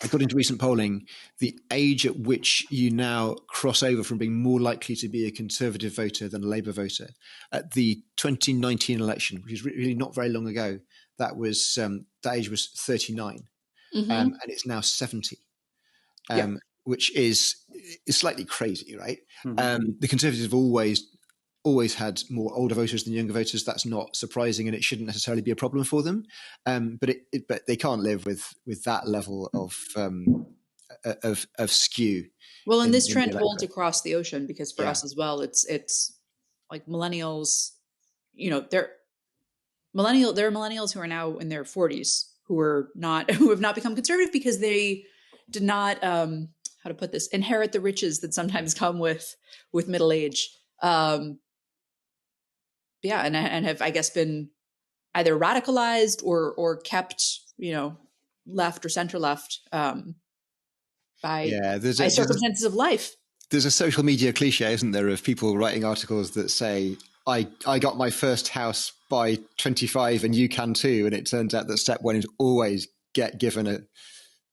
according to recent polling, the age at which you now cross over from being more likely to be a Conservative voter than a Labour voter, at the 2019 election, which is really not very long ago, that age was 39, and it's now 70, which is slightly crazy, right? The Conservatives have always had more older voters than younger voters. That's not surprising, and it shouldn't necessarily be a problem for them. But they can't live with that level of skew. Well, and this trend holds across the ocean, because for us as well, it's like millennials. You know, there are millennials who are now in their 40s who have not become conservative because they did not how to put this, inherit the riches that sometimes come with middle age. And have, I guess, been either radicalized or kept, left or center left by circumstances of life. There's a social media cliche, isn't there, of people writing articles that say, I got my first house by 25 and you can too. And it turns out that step one is always get given a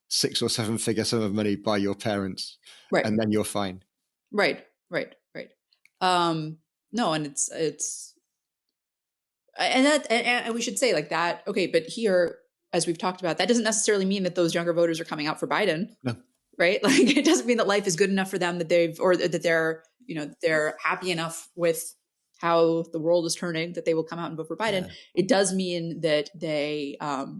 6 or 7 figure sum of money by your parents. Right. And then you're fine. Right. No, and it's, and we should say like that. Okay. But here, as we've talked about, that doesn't necessarily mean that those younger voters are coming out for Biden. No. Right. Like, it doesn't mean that life is good enough for them, that they're happy enough with how the world is turning, that they will come out and vote for Biden. Yeah. It does mean that they, that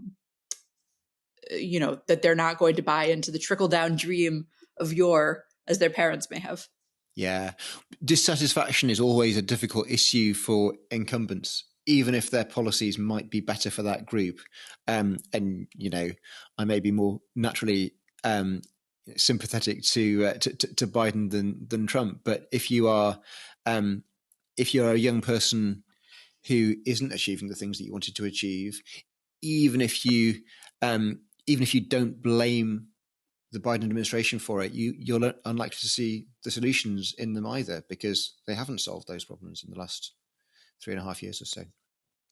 they're not going to buy into the trickle down dream of yore as their parents may have. Yeah. Dissatisfaction is always a difficult issue for incumbents, even if their policies might be better for that group. And, I may be more naturally sympathetic to Biden than Trump. But if you are a young person who isn't achieving the things that you wanted to achieve, even if you don't blame the Biden administration for it, you're unlikely to see the solutions in them either, because they haven't solved those problems in the last 3.5 years or so.